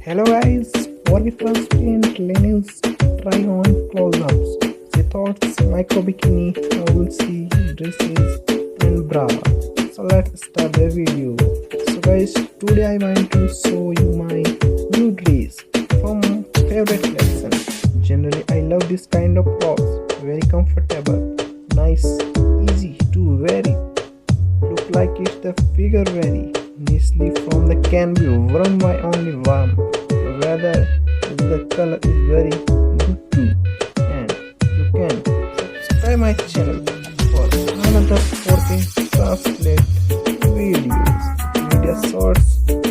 Hello guys, for the first print linens try on close-ups. The thoughts micro bikini, I will see dresses and bra. So let's start the video. So guys, today I want to show you my new dress from favorite collection. Generally I love this kind of clothes, very comfortable, nice, easy to wear it. Look like it's the figure very nicely from the can be worn by only warm. Weather the color is very good too, and you can subscribe my channel for another 14 translate videos, media shorts